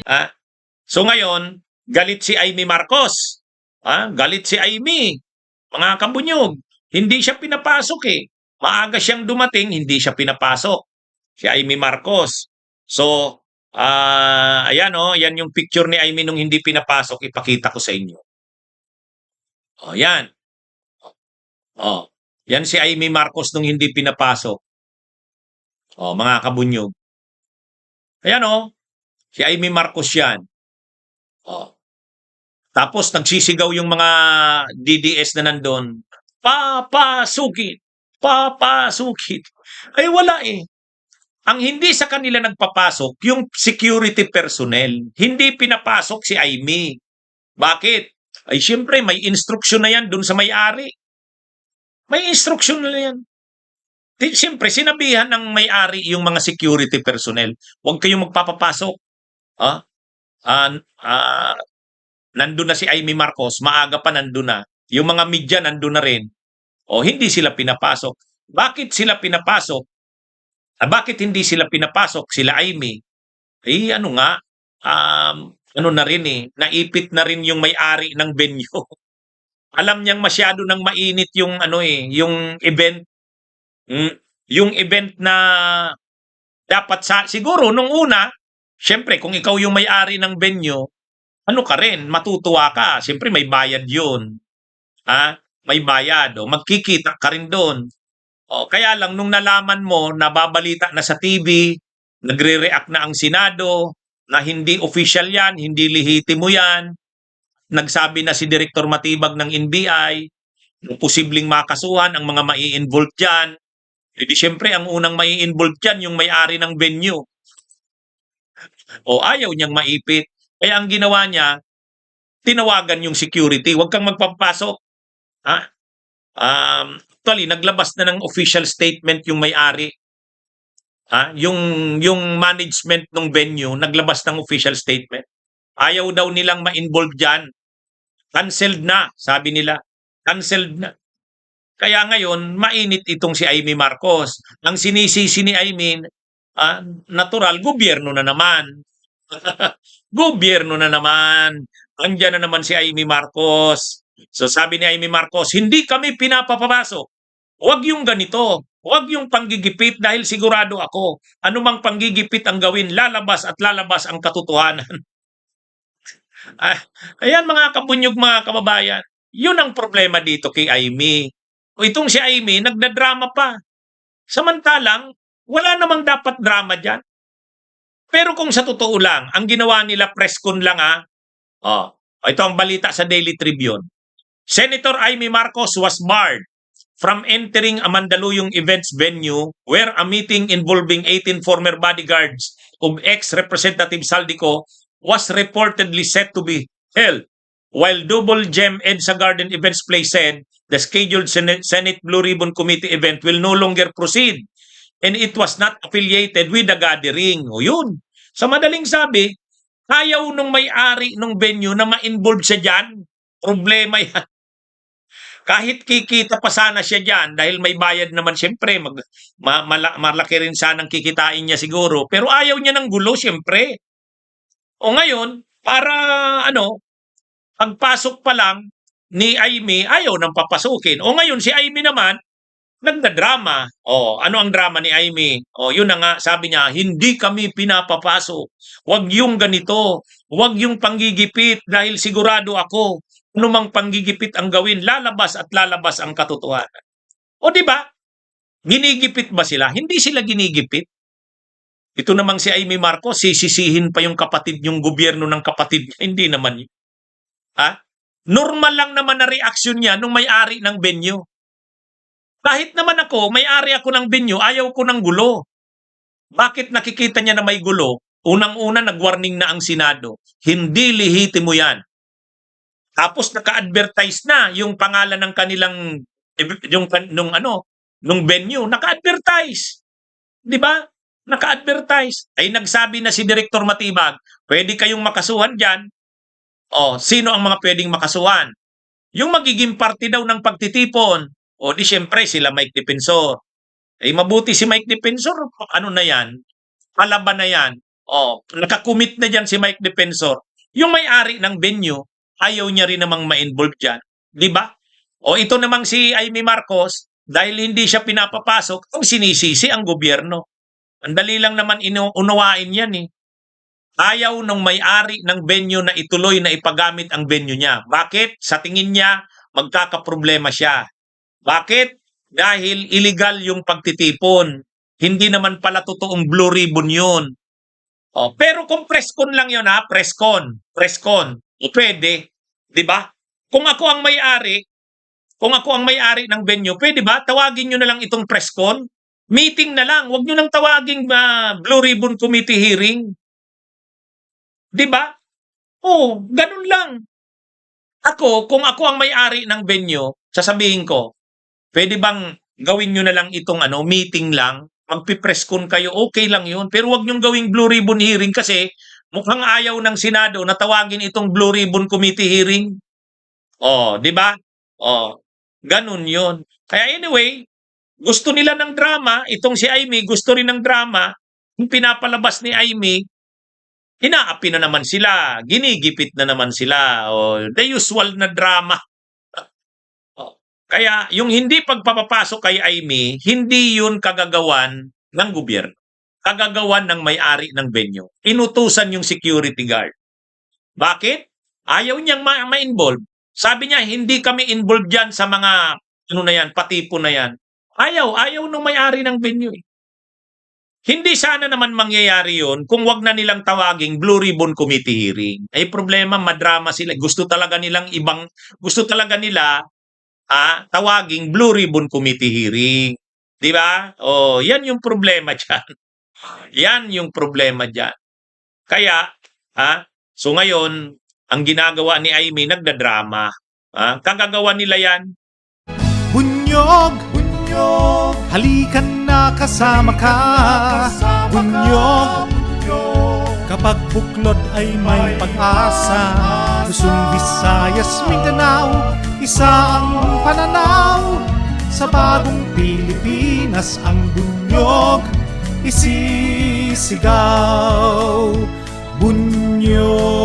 Ah, so ngayon, galit si Amy Marcos. Galit si Amy. Mga kabunyog, hindi siya pinapasok eh. Maaga siyang dumating, hindi siya pinapasok. Si Amy Marcos. So, ayan oh, yan yung picture ni Amy nung hindi pinapasok, ipakita ko sa inyo. Oh, yan. Oh, yan si Amy Marcos nung hindi pinapasok. Oh, mga kabunyog. Ayan oh, si Amy Marcos yan. Oh. Tapos nagsisigaw yung mga DDS na nandun, papasukin, papasukin. Ay wala eh. Ang hindi sa kanila nagpapasok, yung security personnel. Hindi pinapasok si Amy. Bakit? Ay siyempre may instruction na yan dun sa may-ari. May instruction na yan. Siyempre, sinabihan ng may-ari yung mga security personnel, huwag kayong magpapapasok. Ah, ah, ah, nandun na si Amy Marcos, maaga pa nandun na. Yung mga media nandun na rin. O hindi sila pinapasok. Bakit sila pinapasok? Bakit hindi sila pinapasok? Sila Amy. Eh ano nga, ano na rin eh, naipit na rin yung may-ari ng venue. Alam niyang masyado nang mainit yung ano eh, yung event. Yung event na dapat siguro nung una, syempre kung ikaw yung may-ari ng venue, ano ka rin, matutuwa ka. Siyempre may bayad yun. May bayad. O, magkikita ka rin doon. O, kaya lang nung nalaman mo, nababalita na sa TV, nagre-react na ang Senado, na hindi official yan, hindi lehitimo yan. Nagsabi na si Director Matibag ng NBI, posibleng makasuhan ang mga mai-involve dyan. E di syempre, ang unang mai-involve dyan, yung may-ari ng venue. O ayaw niyang maipit. Kaya ang ginawa niya, tinawagan yung security, huwag kang magpapasok. Actually, naglabas na ng official statement yung may-ari. Yung management ng venue, naglabas ng official statement. Ayaw daw nilang ma-involve dyan. Cancelled na, sabi nila. Cancelled na. Kaya ngayon, mainit itong si Amy Marcos. Ang sinisisi ni Amy, natural, gobyerno na naman. Gobyerno na naman. Andiyan na naman si Amy Marcos. So sabi ni Amy Marcos, hindi kami pinapapasok. Huwag yung ganito. Huwag yung panggigipit dahil sigurado ako. Anumang panggigipit ang gawin, lalabas at lalabas ang katotohanan. Ayan mga kabunyog, mga kababayan. Yun ang problema dito kay Amy. O itong si Amy, nagdadrama pa. Samantalang, wala namang dapat drama dyan. Pero kung sa totoo lang, ang ginawa nila press con lang ito ang balita sa Daily Tribune. Senator Amy Marcos was barred from entering a Mandaluyong events venue where a meeting involving 18 former bodyguards of ex-Representative Saldico was reportedly set to be held. While Double Gem EDSA Garden Events Place said the scheduled Senate Blue Ribbon Committee event will no longer proceed and it was not affiliated with the gathering. O yun. Sa madaling sabi, ayaw nung may-ari ng venue na ma-involve siya dyan. Problema yan. Kahit kikita pa sana siya dyan dahil may bayad naman siyempre, malaki rin sanang kikitain niya siguro. Pero ayaw niya ng gulo siyempre. O ngayon, para pagpasok pa lang ni Amy, ayaw nang papasukin. O ngayon, si Amy naman, nagdadrama. O, ano ang drama ni Amy? O, yun na nga, sabi niya, hindi kami pinapapasok. Huwag yung ganito. Huwag yung panggigipit dahil sigurado ako, anumang panggigipit ang gawin, lalabas at lalabas ang katotohanan. O, di ba? Ginigipit ba sila? Hindi sila ginigipit. Ito namang si Amy Marcos, sisisihin pa yung kapatid, yung gobyerno ng kapatid niya. Hindi naman yun. Normal lang naman na reaksyon niya nung may-ari ng venue. Kahit naman ako, may-ari ako ng venue, ayaw ko ng gulo. Bakit nakikita niya na may gulo? Unang-una, nag-warning na ang Senado. Hindi lehitimo yan. Tapos naka-advertise na yung pangalan ng kanilang, nung venue, naka-advertise. Di ba? Naka-advertise. Ay nagsabi na si Director Matibag, pwede kayong makasuhan dyan. O, sino ang mga pwedeng makasuhan? Yung magiging party daw ng pagtitipon. O di syempre sila Mike Defensor. Mabuti si Mike Defensor, ano na yan? Palaban na yan. Nakakumit na dyan si Mike Defensor. Yung may-ari ng venue, ayaw niya rin namang ma-involve dyan. Di ba? Ito namang si Amy Marcos, dahil hindi siya pinapapasok, ang sinisisi ang gobyerno. Ang dali lang naman unawain yan eh. Ayaw ng may-ari ng venue na ituloy na ipagamit ang venue niya. Bakit? Sa tingin niya, magkakaproblema siya. Bakit? Dahil illegal yung pagtitipon. Hindi naman pala totoong blue ribbon yun. Pero kung press-con lang yun ha, press-con, pwede. Di ba? Kung ako ang may-ari ng venue, pwede ba? Tawagin nyo na lang itong press-con. Meeting na lang. Huwag nyo nang tawaging blue ribbon committee hearing. Di ba? Ganun lang. Kung ako ang may-ari ng venue, sasabihin ko, pwede bang gawin nyo na lang itong meeting lang? Magpipress-con kayo, okay lang yun. Pero huwag nyong gawing blue ribbon hearing kasi mukhang ayaw ng Senado na tawagin itong blue ribbon committee hearing. Di ba? Ganun yun. Kaya anyway, gusto nila ng drama. Itong si Amy, gusto rin ng drama. Yung pinapalabas ni Amy, inaapi na naman sila. Ginigipit na naman sila. The usual na drama. Kaya yung hindi pagpapapasok kay Amy, hindi yun kagagawan ng gobyerno. Kagagawan ng may-ari ng venue. Inutusan yung security guard. Bakit? Ayaw niyang ma-involve. Sabi niya, hindi kami involved dyan sa mga patipo na yan. Ayaw ng may-ari ng venue. Hindi sana naman mangyayari yun kung wag na nilang tawaging Blue Ribbon Committee hearing. Ay problema, madrama sila. Gusto talaga nila tawaging Blue Ribbon Committee hearing. Di ba? Yan yung problema dyan. Yan yung problema dyan. Kaya, so ngayon, ang ginagawa ni Amy, nagdadrama. Kagagawa nila yan. Bunyog, halikan na kasama ka. Bunyog, kapag buklod ay may pag-asa. Luzon, Visayas, Mindanao, isa ang pananaw. Sa bagong Pilipinas ang bunyog isisigaw. Bunyog.